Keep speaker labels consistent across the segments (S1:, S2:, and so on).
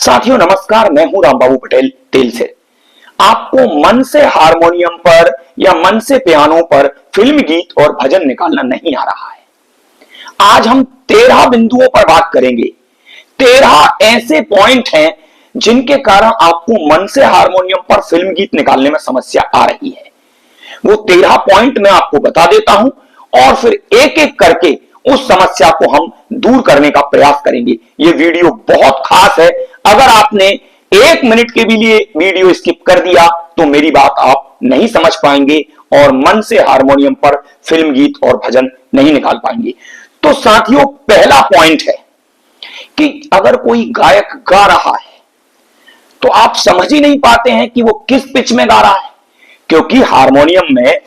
S1: साथियों नमस्कार, मैं हूं रामबाबू पटेल तेल से। आपको मन से हारमोनियम पर या मन से पियानो पर फिल्म गीत और भजन निकालना नहीं आ रहा है। आज हम 13 बिंदुओं पर बात करेंगे। 13 ऐसे पॉइंट हैं जिनके कारण आपको मन से हारमोनियम पर फिल्म गीत निकालने में समस्या आ रही है। वो 13 पॉइंट मैं आपको बता देता हूं और फिर एक एक करके उस समस्या को हम दूर करने का प्रयास करेंगे। ये वीडियो बहुत खास है। अगर आपने 1 मिनट के भी लिए वीडियो स्किप कर दिया तो मेरी बात आप नहीं समझ पाएंगे और मन से हारमोनियम पर फिल्म गीत और भजन नहीं निकाल पाएंगे। तो साथियों, पहला पॉइंट है कि अगर कोई गायक गा रहा है तो आप समझ ही नहीं पाते हैं कि वो किस पिच में गा रहा है, क्योंकि हारमोनियम में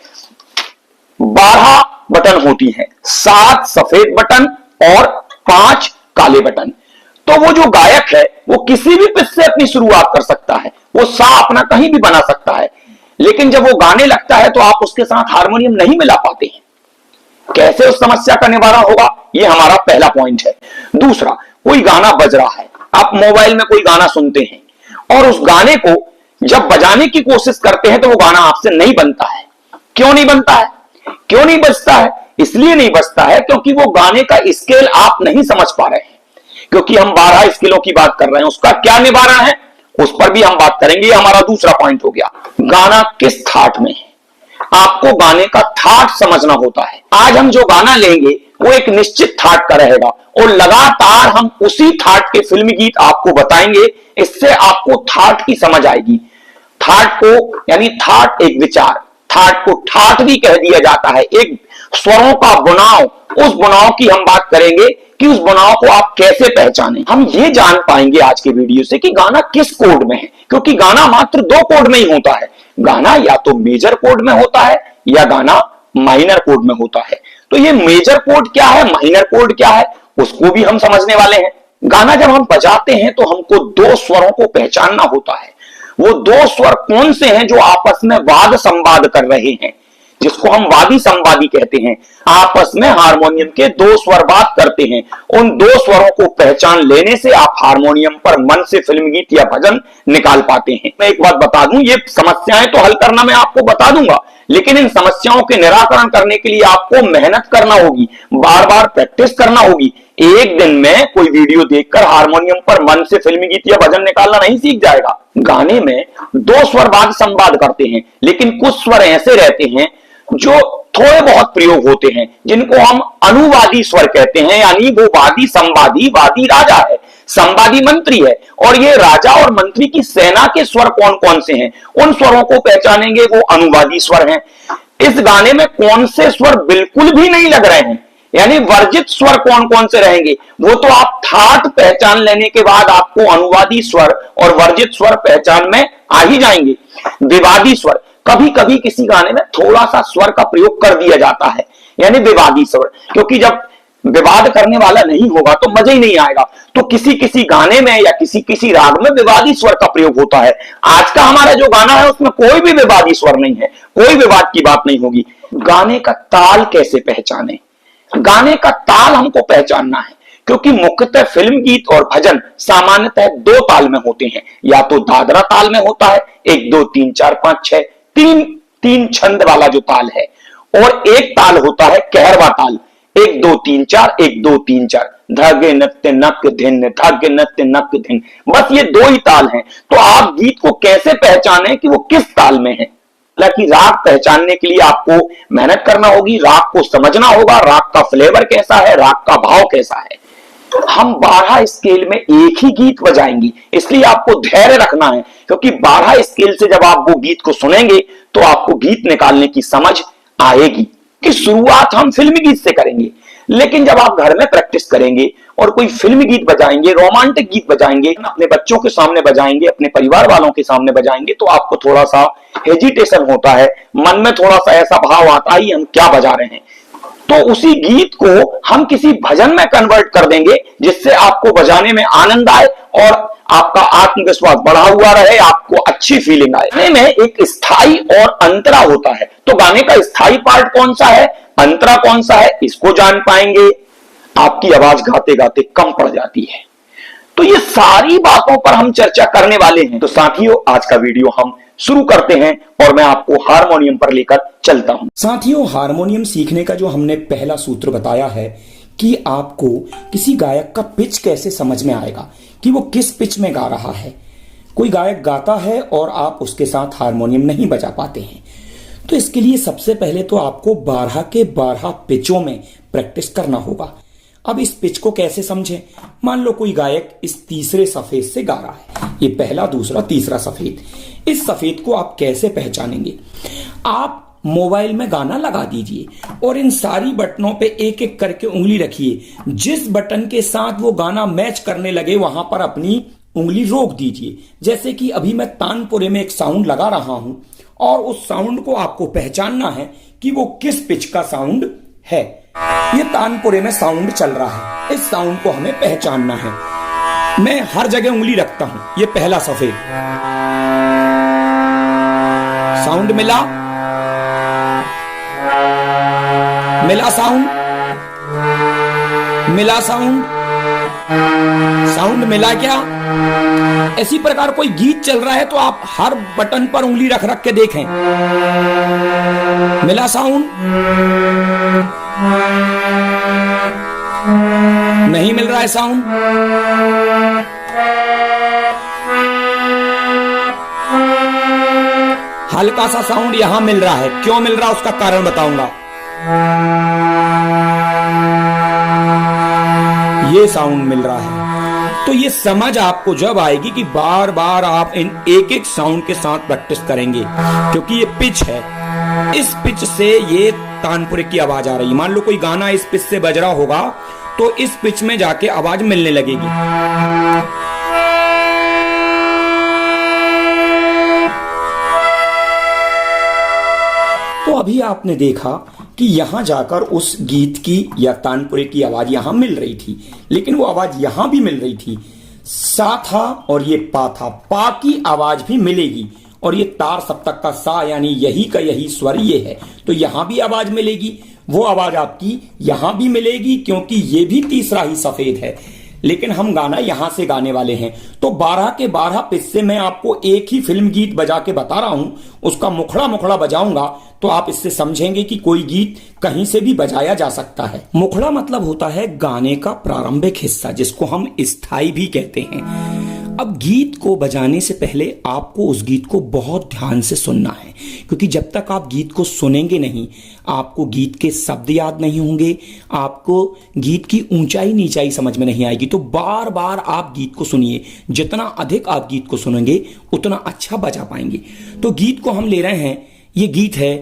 S1: 12 बटन होती हैं, 7 सफेद बटन और 5 काले बटन। तो वो जो गायक है वो किसी भी पिच से अपनी शुरुआत कर सकता है, वो सा अपना कहीं भी बना सकता है, लेकिन जब वो गाने लगता है तो आप उसके साथ हारमोनियम नहीं मिला पाते हैं। कैसे उस समस्या का निवारण होगा, ये हमारा पहला पॉइंट है। दूसरा, कोई गाना बज रहा है, आप मोबाइल में कोई गाना सुनते हैं और उस गाने को जब बजाने की कोशिश करते हैं तो वो गाना आपसे नहीं बनता है। क्यों नहीं बनता है, क्यों नहीं बजता है? इसलिए नहीं बजता है क्योंकि वो गाने का स्केल आप नहीं समझ पा रहे हैं। क्योंकि हम 12 स्केलों की बात कर रहे हैं, उसका क्या निवारण है उस पर भी हम बात करेंगे। हमारा दूसरा पॉइंट हो गया, गाना किस थाट में है। आपको गाने का थाट समझना होता है। आज हम जो गाना लेंगे वो एक निश्चित थाट का रहेगा और लगातार हम उसी थाट के फिल्मी गीत आपको बताएंगे। इससे आपको थाट की समझ आएगी। थाट को यानी थाट एक विचार, थाट को ठाट भी कह दिया जाता है, एक स्वरों का बुनाव। उस बुनाव की हम बात करेंगे कि उस बुनाव को आप कैसे पहचानें। हम ये जान पाएंगे आज के वीडियो से कि गाना किस कोड में है, क्योंकि गाना मात्र 2 कोड में ही होता है। गाना या तो मेजर कोड में होता है या गाना माइनर कोड में होता है। तो ये मेजर कोड क्या है, माइनर कोड क्या है, उसको भी हम समझने वाले हैं। गाना जब हम बजाते हैं तो हमको 2 स्वरों को पहचानना होता है। वो 2 स्वर कौन से हैं जो आपस में वाद संवाद कर रहे हैं, जिसको हम वादी संवादी कहते हैं। आपस में हारमोनियम के 2 स्वर बात करते हैं। उन 2 स्वरों को पहचान लेने से आप हारमोनियम पर मन से फिल्म गीत या भजन निकाल पाते हैं। मैं एक बात बता दूं, ये समस्याएं तो हल करना मैं आपको बता दूंगा, लेकिन इन समस्याओं के निराकरण करने के लिए आपको मेहनत करना होगी, बार बार प्रैक्टिस करना होगी। एक दिन में कोई वीडियो देखकर हारमोनियम पर मन से फिल्मी गीत या भजन निकालना नहीं सीख जाएगा। गाने में 2 स्वर वाद संवाद करते हैं, लेकिन कुछ स्वर ऐसे रहते हैं जो थोड़े बहुत प्रयोग होते हैं, जिनको हम अनुवादी स्वर कहते हैं। यानी वो वादी संवादी, वादी राजा है, संवादी मंत्री है, और ये राजा और मंत्री की सेना के स्वर कौन कौन से हैं उन स्वरों को पहचानेंगे, वो अनुवादी स्वर हैं। इस गाने में कौन से स्वर बिल्कुल भी नहीं लग रहे हैं, यानी वर्जित स्वर कौन कौन से रहेंगे, वो तो आप थाट पहचान लेने के बाद आपको अनुवादी स्वर और वर्जित स्वर पहचान में आ ही जाएंगे। विवादी स्वर, कभी कभी किसी गाने में थोड़ा सा स्वर का प्रयोग कर दिया जाता है, यानी विवादी स्वर, क्योंकि जब विवाद करने वाला नहीं होगा तो मजा ही नहीं आएगा। तो किसी किसी गाने में या किसी किसी राग में विवादी स्वर का प्रयोग होता है। आज का हमारा जो गाना है उसमें कोई भी विवादी स्वर नहीं है, कोई विवाद की बात नहीं होगी। गाने का ताल कैसे पहचाने, गाने का ताल हमको पहचानना है, क्योंकि मुख्यतः फिल्म गीत और भजन सामान्यतः 2 ताल में होते हैं। या तो दादरा ताल में होता है, 1 2 3 4 5 6, 3 छंद वाला जो ताल है, और एक ताल होता है कहरवा ताल, 1 2 3 4 1 2 3 4, धागे नत्य नक धिन, धागे नत्य नक धिन। बस ये 2 ही ताल हैं। तो आप गीत को कैसे पहचाने कि वो किस ताल में है। हालांकि राग पहचानने के लिए आपको मेहनत करना होगी, राग को समझना होगा, राग का फ्लेवर कैसा है, राग का भाव कैसा है। हम 12 स्केल में एक ही गीत बजाएंगे, इसलिए आपको धैर्य रखना है, क्योंकि 12 स्केल से जब आप वो गीत को सुनेंगे तो आपको गीत निकालने की समझ आएगी। कि शुरुआत हम फिल्मी गीत से करेंगे, लेकिन जब आप घर में प्रैक्टिस करेंगे और कोई फिल्मी गीत बजाएंगे, रोमांटिक गीत बजाएंगे, अपने बच्चों के सामने बजाएंगे, अपने परिवार वालों के सामने बजाएंगे, तो आपको थोड़ा सा हेजिटेशन होता है, मन में थोड़ा सा ऐसा भाव आता है हम क्या बजा रहे हैं। तो उसी गीत को हम किसी भजन में कन्वर्ट कर देंगे, जिससे आपको बजाने में आनंद आए और आपका आत्मविश्वास बढ़ा हुआ रहे, आपको अच्छी फीलिंग आए। गाने में एक स्थाई और अंतरा होता है, तो गाने का स्थाई पार्ट कौन सा है, अंतरा कौन सा है, इसको जान पाएंगे। आपकी आवाज गाते गाते कम पड़ जाती है, तो ये सारी बातों पर हम चर्चा करने वाले हैं। तो साथियों, आज का वीडियो हम शुरू करते हैं और मैं आपको हारमोनियम पर लेकर चलता हूं। साथियों, हारमोनियम सीखने का जो हमने पहला सूत्र बताया है कि आपको किसी गायक का पिच कैसे समझ में आएगा कि वो किस पिच में गा रहा है। कोई गायक गाता है और आप उसके साथ हारमोनियम नहीं बजा पाते हैं, तो इसके लिए सबसे पहले तो आपको 12 के 12 पिचों में प्रैक्टिस करना होगा। अब इस पिच को कैसे समझें? मान लो कोई गायक इस तीसरे सफेद से गा रहा है, ये पहला, दूसरा, तीसरा सफेद। इस सफेद को आप कैसे पहचानेंगे? आप मोबाइल में गाना लगा दीजिए और इन सारी बटनों पे एक एक करके उंगली रखिए। जिस बटन के साथ वो गाना मैच करने लगे वहां पर अपनी उंगली रोक दीजिए। जैसे कि अभी मैं तानपुरे में एक साउंड लगा रहा हूं और उस साउंड को आपको पहचानना है कि वो किस पिच का साउंड है। ये तानपुरे में साउंड चल रहा है, इस साउंड को हमें पहचानना है। मैं हर जगह उंगली रखता हूं। ये पहला सफेद साउंड मिला, मिला साउंड, मिला साउंड, साउंड मिला क्या? इसी प्रकार कोई गीत चल रहा है तो आप हर बटन पर उंगली रख रख के देखें। मिला साउंड, नहीं मिल रहा है साउंड। हल्का सा साउंड यहां मिल रहा है, क्यों मिल रहा है उसका कारण बताऊंगा। ये साउंड मिल रहा है। तो ये समझ आपको जब आएगी कि बार बार आप इन एक एक साउंड के साथ प्रैक्टिस करेंगे, क्योंकि ये पिच है। इस पिच से ये तानपुरे की आवाज आ रही है। मान लो कोई गाना इस पिच से बज रहा होगा तो इस पिच में जाके आवाज मिलने लगेगी। तो अभी आपने देखा कि यहां जाकर उस गीत की या तानपुरे की आवाज यहां मिल रही थी, लेकिन वो आवाज यहां भी मिल रही थी। सा था और ये पा था, पा की आवाज भी मिलेगी। और ये तार सप्तक का सा यानी यही का यही स्वर ये है, तो यहां भी आवाज मिलेगी। वो आवाज आपकी यहां भी मिलेगी क्योंकि ये भी तीसरा ही सफेद है, लेकिन हम गाना यहां से गाने वाले हैं। तो 12 के 12 पिच से मैं आपको एक ही फिल्म गीत बजा के बता रहा हूं, उसका मुखड़ा मुखड़ा बजाऊंगा तो आप इससे समझेंगे कि कोई गीत कहीं से भी बजाया जा सकता है। मुखड़ा मतलब होता है गाने का प्रारंभिक हिस्सा, जिसको हम स्थाई भी कहते हैं। अब गीत को बजाने से पहले आपको उस गीत को बहुत ध्यान से सुनना है, क्योंकि जब तक आप गीत को सुनेंगे नहीं, आपको गीत के शब्द याद नहीं होंगे, आपको गीत की ऊंचाई नीचाई समझ में नहीं आएगी। तो बार बार आप गीत को सुनिए। जितना अधिक आप गीत को सुनेंगे उतना अच्छा बजा पाएंगे। तो गीत को हम ले रहे हैं। ये गीत है,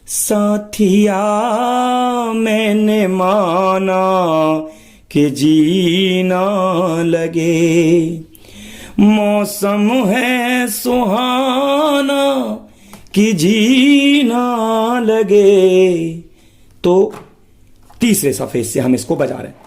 S1: साथिया मैंने माना कि जीना लगे, मौसम है सुहाना कि जीना लगे। तो तीसरे सफेद से हम इसको बजा रहे हैं।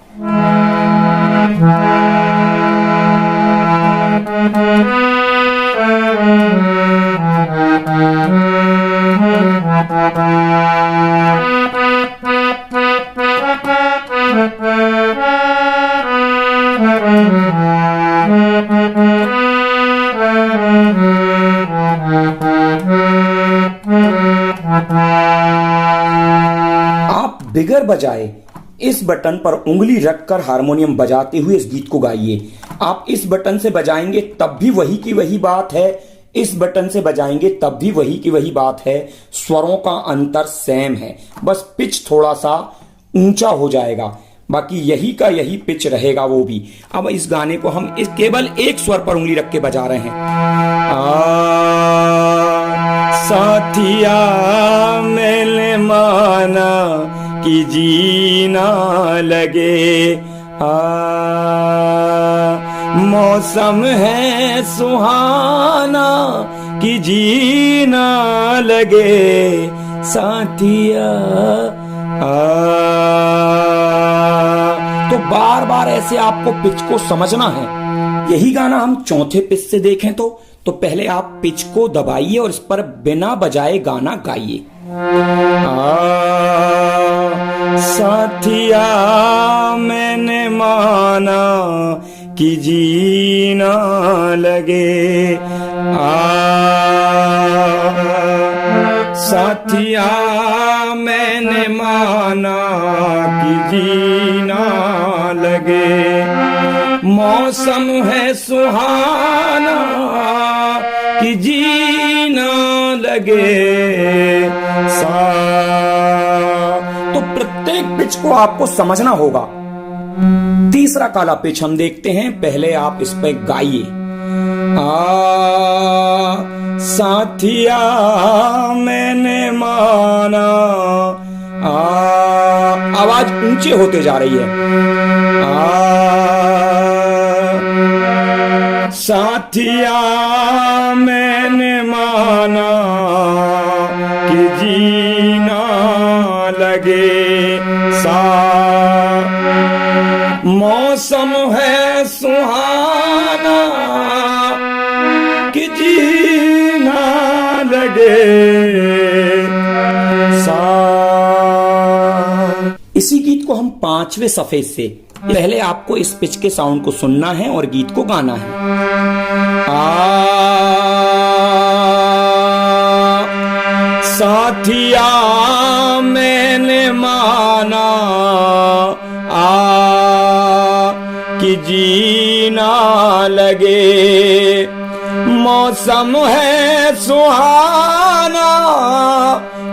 S1: आप बिगर बजाए इस बटन पर उंगली रखकर हारमोनियम बजाते हुए इस गीत को गाइए। आप इस बटन से बजाएंगे तब भी वही की वही बात है, इस बटन से बजाएंगे तब भी वही की वही बात है। स्वरों का अंतर सेम है, बस पिच थोड़ा सा ऊंचा हो जाएगा, बाकी यही का यही पिच रहेगा वो भी। अब इस गाने को हम इस केवल एक स्वर पर उंगली रख के बजा रहे हैं। साथिया मैंने माना कि जीना लगे, मौसम है सुहाना कि जीना लगे, साथिया तो बार बार ऐसे आपको पिच को समझना है। यही गाना हम चौथे पिच से देखें तो पहले आप पिच को दबाइए और इस पर बिना बजाए गाना गाइए। साथिया मैंने माना कि जीना लगे। साथिया मैंने माना कि जीना लगे, मौसम है सुहाना कि जीना लगे। तो प्रत्येक पिच को आपको समझना होगा। तीसरा काला पिच हम देखते हैं, पहले आप इस पे गाइए। साथिया मैंने माना, आवाज ऊंचे होते जा रही है। साथिया मैंने माना कि जीना लगे। मौसम है सुहाना कि जीना लगे। इसी गीत को हम 5वें सफे से, पहले आपको इस पिच के साउंड को सुनना है और गीत को गाना है। साथिया मैंने माना कि जीना लगे, मौसम है सुहाना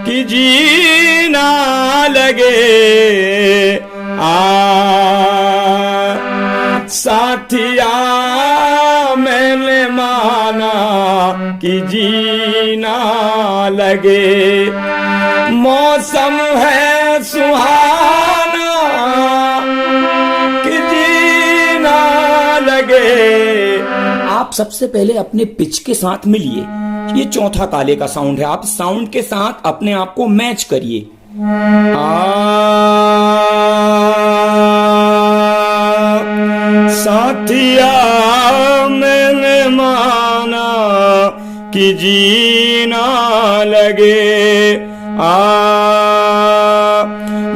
S1: कि जीना लगे। साथिया मैंने माना कि जीना लगे, मौसम है सुहाना कि जीना लगे। आप सबसे पहले अपने पिच के साथ मिलिए। ये चौथा काले का साउंड है, आप साउंड के साथ अपने आप को मैच करिए। साथिया मैंने माना कि जीना लगे,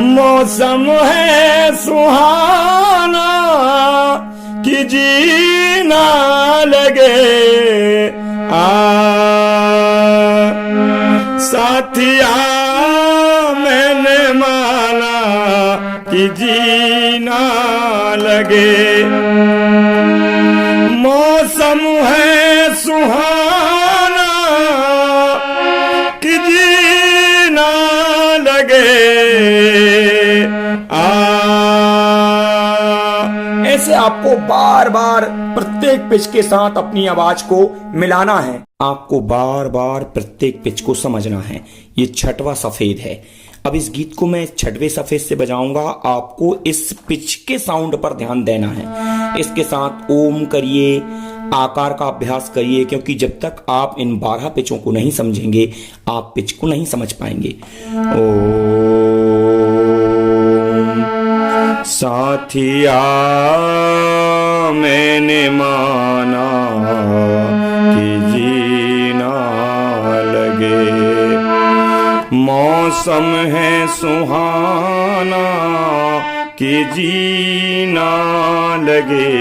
S1: मौसम है सुहाना कि जीना लगे। साथिया मैंने माना कि जीना लगे, मौसम है सुहाना कि जीना लगे। ऐसे आपको बार बार प्रत्येक पिच के साथ अपनी आवाज को मिलाना है। आपको बार बार प्रत्येक पिच को समझना है। ये 6वां सफेद है। अब इस गीत को मैं 6वें सफेद से बजाऊंगा, आपको इस पिच के साउंड पर ध्यान देना है। इसके साथ ओम करिए, आकार का अभ्यास करिए, क्योंकि जब तक आप इन 12 पिचों को नहीं समझेंगे आप पिच को नहीं समझ पाएंगे। साथिया मैंने माना कि जीना लगे, मौसम है सुहाना कि जीना लगे।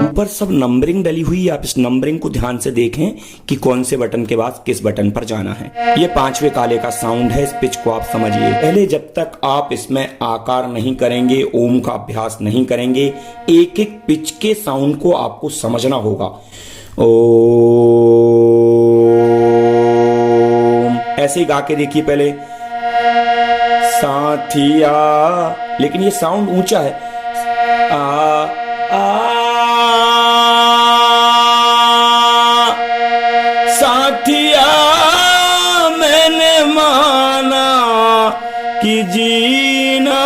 S1: ऊपर सब नंबरिंग डली हुई है, आप इस नंबरिंग को ध्यान से देखें कि कौन से बटन के बाद किस बटन पर जाना है। ये 5वें काले का साउंड है। इस पिच को आप समझिए। पहले जब तक आप इसमें आकार नहीं करेंगे, ओम का अभ्यास नहीं करेंगे, एक एक पिच के साउंड को आपको समझना होगा। ओम ऐसे गा के देखिए पहले। साथिया, लेकिन ये साउंड ऊंचा है। साथिया मैंने माना कि जीना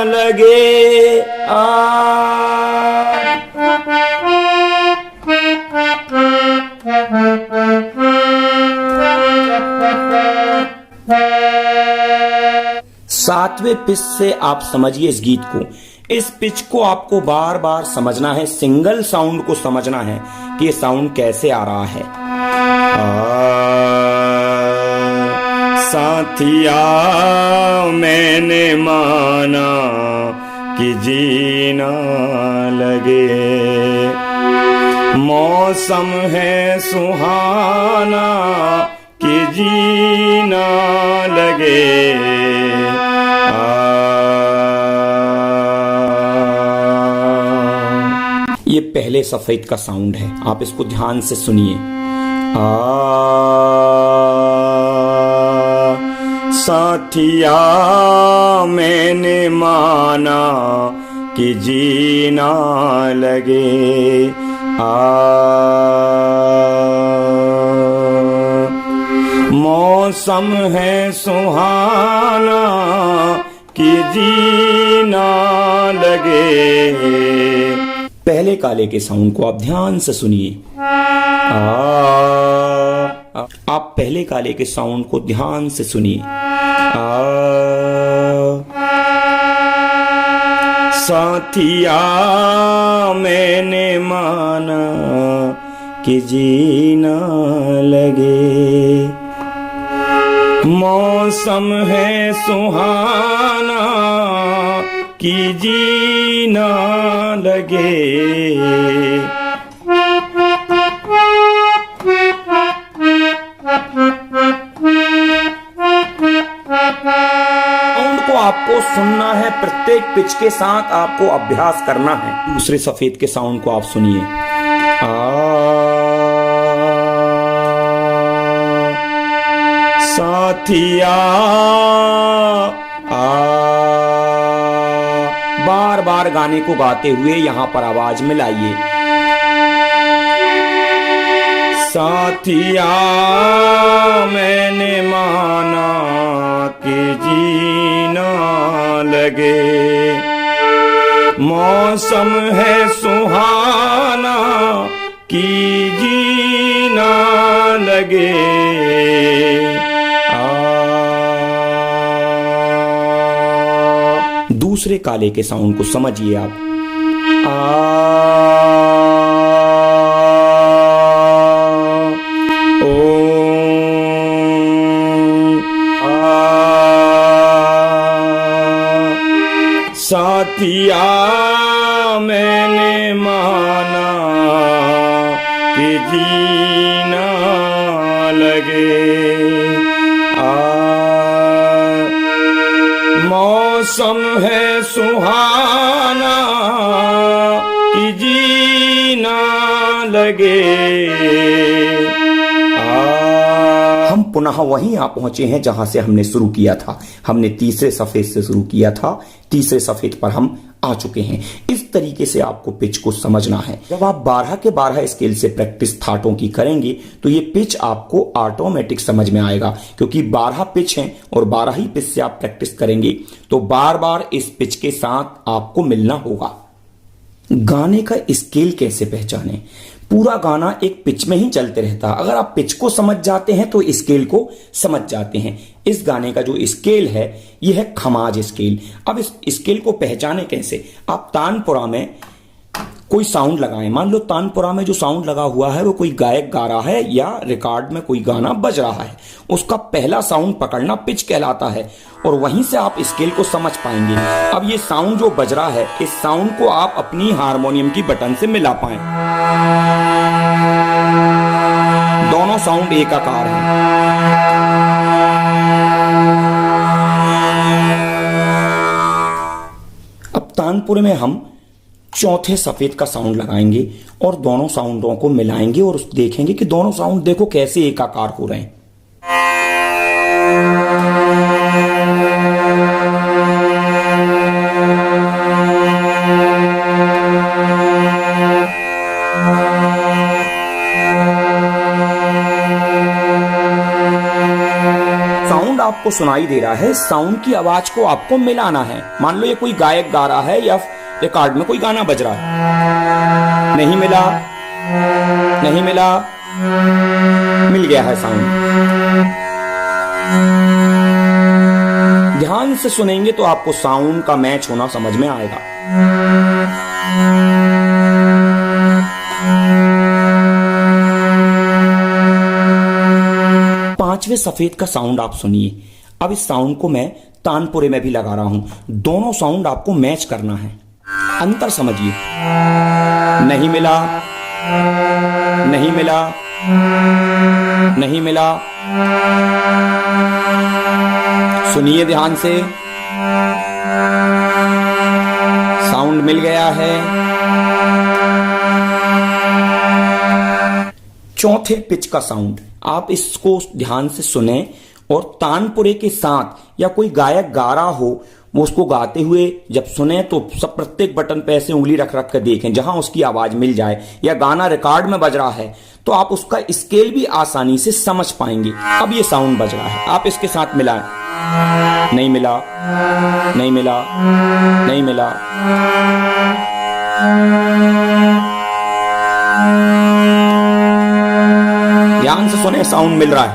S1: लगे। सातवें पिच से आप समझिए इस गीत को। इस पिच को आपको बार बार समझना है, सिंगल साउंड को समझना है कि ये साउंड कैसे आ रहा है।
S2: साथिया मैंने माना कि जीना लगे, मौसम है सुहाना कि जीना लगे।
S1: ये पहले सफेद का साउंड है, आप इसको ध्यान से सुनिए।
S2: साथिया मैंने माना कि जीना लगे, मौसम है सुहाना कि जीना लगे।
S1: पहले काले के साउंड को आप ध्यान से सुनिए। आप पहले काले के साउंड को ध्यान से सुनिए।
S2: साथिया मैंने माना कि जीना लगे, मौसम है सुहाना कि जीना लगे।
S1: आपको सुनना है, प्रत्येक पिच के साथ आपको अभ्यास करना है। दूसरे सफेद के साउंड को आप सुनिए।
S2: साथिया
S1: बार बार गाने को गाते हुए यहां पर आवाज मिलाइए।
S2: साथिया मैंने माना कि जीना लगे, मौसम है सुहाना कि जीना लगे।
S1: दूसरे काले के साउंड को समझिए आप।
S2: साथिया मैंने माना कि जीना लगे, मौसम है सुहाना कि जीना लगे।
S1: हम पुनः वहीं आ पहुंचे हैं जहां से हमने शुरू किया था। हमने तीसरे सफेद से शुरू किया था, तीसरे सफेद पर हम आ चुके हैं। इस तरीके से आपको पिच को समझना है। जब आप 12 के 12 स्केल से प्रैक्टिस थाटों की करेंगे तो ये पिच आपको ऑटोमेटिक समझ में आएगा, क्योंकि 12 पिच हैं और 12 ही पिच से आप प्रैक्टिस करेंगे तो बार बार इस पिच के साथ आपको मिलना होगा। गाने का स्केल कैसे पहचाने? पूरा गाना एक पिच में ही चलते रहता। अगर आप पिच को समझ जाते हैं तो स्केल को समझ जाते हैं। इस गाने का जो स्केल है यह है खमाज स्केल। अब इस स्केल को पहचाने कैसे? आप तानपुरा में कोई साउंड लगाएं। मान लो तानपुरा में जो साउंड लगा हुआ है वो कोई गायक गा रहा है या रिकॉर्ड में कोई गाना बज रहा है, उसका पहला साउंड पकड़ना पिच कहलाता है और वहीं से आप स्केल को समझ पाएंगे। अब ये साउंड जो बज रहा है, इस साउंड को आप अपनी हारमोनियम की बटन से मिला पाएं। दोनों साउंड एक आकार हैं। अब तानपुरे में हम चौथे सफेद का साउंड लगाएंगे और दोनों साउंडों को मिलाएंगे और देखेंगे कि दोनों साउंड देखो कैसे एकाकार हो रहे हैं। साउंड आपको सुनाई दे रहा है, साउंड की आवाज को आपको मिलाना है। मान लो ये कोई गायक गा रहा है या रिकॉर्ड में कोई गाना बज रहा है। नहीं मिला, नहीं मिला, मिल गया है साउंड। ध्यान से सुनेंगे तो आपको साउंड का मैच होना समझ में आएगा।
S2: पांचवें सफेद का साउंड आप सुनिए। अब इस साउंड को मैं तानपुरे में भी लगा रहा हूं, दोनों साउंड आपको मैच करना है, अंतर समझिए। नहीं मिला, नहीं मिला, नहीं मिला। सुनिए ध्यान से, साउंड मिल गया है। चौथे पिच का साउंड आप इसको ध्यान से सुने और तानपुरे के साथ या कोई गायक गा रहा हो वो उसको गाते हुए जब सुने तो सब प्रत्येक बटन पे ऐसे उंगली रख रख कर देखें जहां उसकी आवाज मिल जाए, या गाना रिकॉर्ड में बज रहा है तो आप उसका स्केल भी आसानी से समझ पाएंगे। अब ये साउंड बज रहा है, आप इसके साथ मिलाएं। नहीं मिला, नहीं मिला, नहीं मिला। ध्यान से सुने, साउंड मिल रहा है।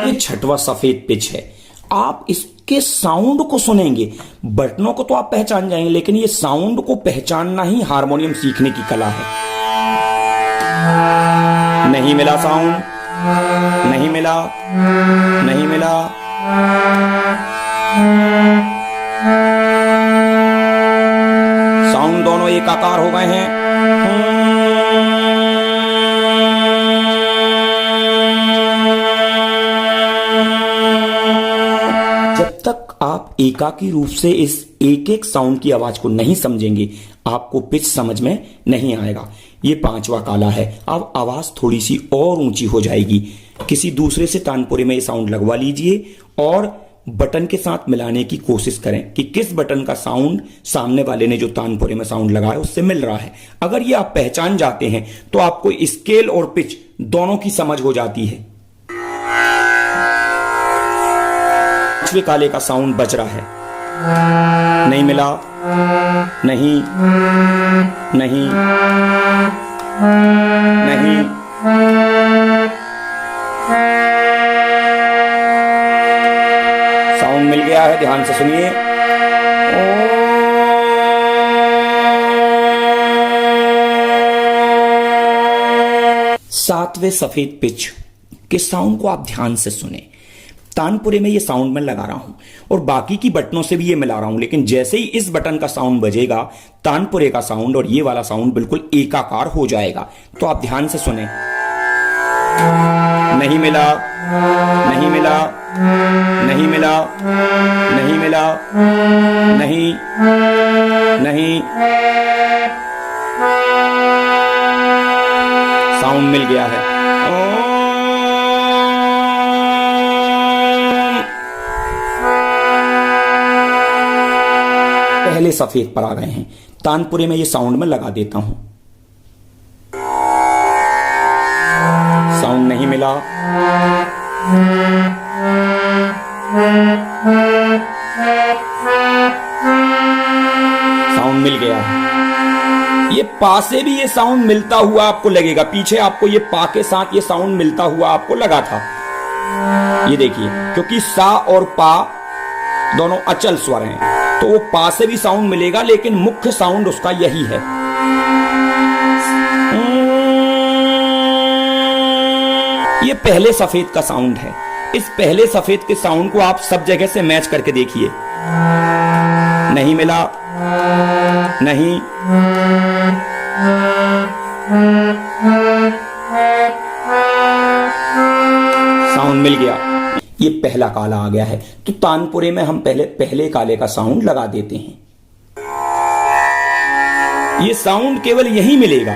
S2: ये छठवां सफेद पिच है। आप इसके साउंड को सुनेंगे, बटनों को तो आप पहचान जाएंगे, लेकिन ये साउंड को पहचानना ही हारमोनियम सीखने की कला है। नहीं मिला साउंड, नहीं मिला, नहीं मिला। साउंड दोनों एकाकार हो गए हैं। जब तक आप एकाकी रूप से इस एक एक साउंड की आवाज को नहीं समझेंगे, आपको पिच समझ में नहीं आएगा। ये पांचवा काला है। अब आवाज थोड़ी सी और ऊंची हो जाएगी। किसी दूसरे से तानपुरे में ये साउंड लगवा लीजिए और बटन के साथ मिलाने की कोशिश करें कि किस बटन का साउंड सामने वाले ने जो तानपुरे में साउंड लगाया उससे मिल रहा है। अगर ये आप पहचान जाते हैं तो आपको स्केल और पिच दोनों की समझ हो जाती है। पांचवे काले का साउंड बज रहा है। नहीं मिला, नहीं, नहीं, नहीं। साउंड मिल गया है, ध्यान से सुनिए। सातवें सफेद पिच के साउंड को आप ध्यान से सुने। तानपुरे में ये साउंड मैं लगा रहा हूं और बाकी की बटनों से भी ये मिला रहा हूं, लेकिन जैसे ही इस बटन का साउंड बजेगा तानपुरे का साउंड और ये वाला साउंड बिल्कुल एकाकार हो जाएगा। तो आप ध्यान से सुने। नहीं मिला, नहीं मिला, नहीं मिला, नहीं मिला, नहीं, नहीं। साउंड मिल गया है। पहले सफेद पर आ गए हैं। तानपुरे में ये साउंड में लगा देता हूं। साउंड नहीं मिला। साउंड मिल गया है। ये पा से भी ये साउंड मिलता हुआ आपको लगेगा। पीछे आपको ये पा के साथ ये साउंड मिलता हुआ आपको लगा था। ये देखिए, क्योंकि सा और पा दोनों अचल स्वर हैं तो वो पा से भी साउंड मिलेगा, लेकिन मुख्य साउंड उसका यही है। ये पहले सफेद का साउंड है। इस पहले सफेद के साउंड को आप सब जगह से मैच करके देखिए। नहीं मिला, नहीं, साउंड मिल गया। ये पहला काला आ गया है। तो तानपुरे में हम पहले काले का साउंड लगा देते हैं। ये साउंड केवल यही मिलेगा।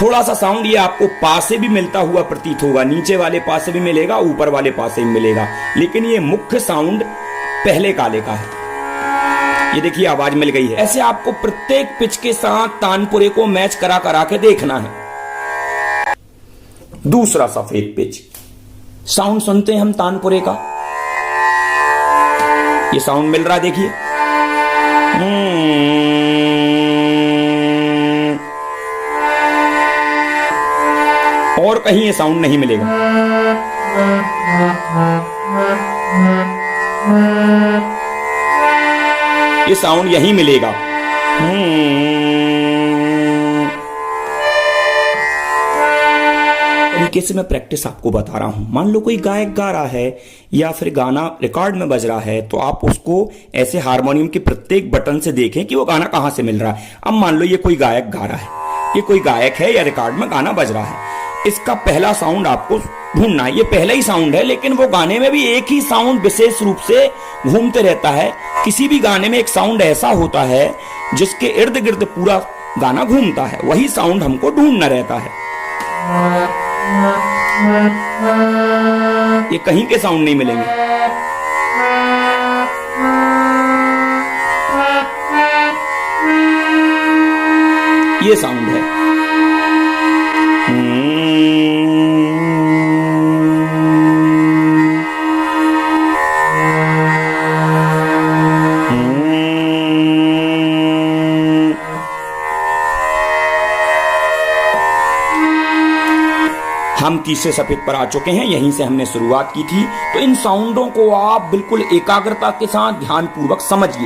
S2: थोड़ा सा साउंड ये आपको पा से भी मिलता हुआ प्रतीत होगा, नीचे वाले पा से भी मिलेगा, ऊपर वाले पा से भी मिलेगा, लेकिन ये मुख्य साउंड पहले काले का है। ये देखिए, आवाज मिल गई है। ऐसे आपको प्रत्येक पिच के साथ तानपुरे को मैच करा करा के देखना है। दूसरा सफेद पिच साउंड सुनते हैं हम तानपुरे का। ये साउंड मिल रहा है, देखिए। और कहीं ये साउंड नहीं मिलेगा। ये साउंड यहीं मिलेगा। तरीके से मैं प्रैक्टिस आपको बता रहा हूं। मान लो कोई गायक गा रहा है या फिर गाना रिकॉर्ड में बज रहा है, तो आप उसको ऐसे हारमोनियम के प्रत्येक बटन से देखें कि वो गाना कहां से मिल रहा है। अब मान लो ये कोई गायक गा रहा है, ये कोई गायक है या रिकॉर्ड में गाना बज रहा है, इसका पहला साउंड आपको ढूंढना है। ये पहला ही साउंड है, लेकिन वो गाने में भी एक ही साउंड विशेष रूप से घूमते रहता है। किसी भी गाने में एक साउंड ऐसा होता है जिसके इर्द गिर्द पूरा गाना घूमता है, वही साउंड हमको ढूंढना रहता है। ये कहीं के साउंड नहीं मिलेंगे। ये साउंड है। हम तीसरे सफेद पर आ चुके हैं, यहीं से हमने शुरुआत की थी। तो इन साउंडों को आप बिल्कुल एकाग्रता के साथ ध्यानपूर्वक समझिए।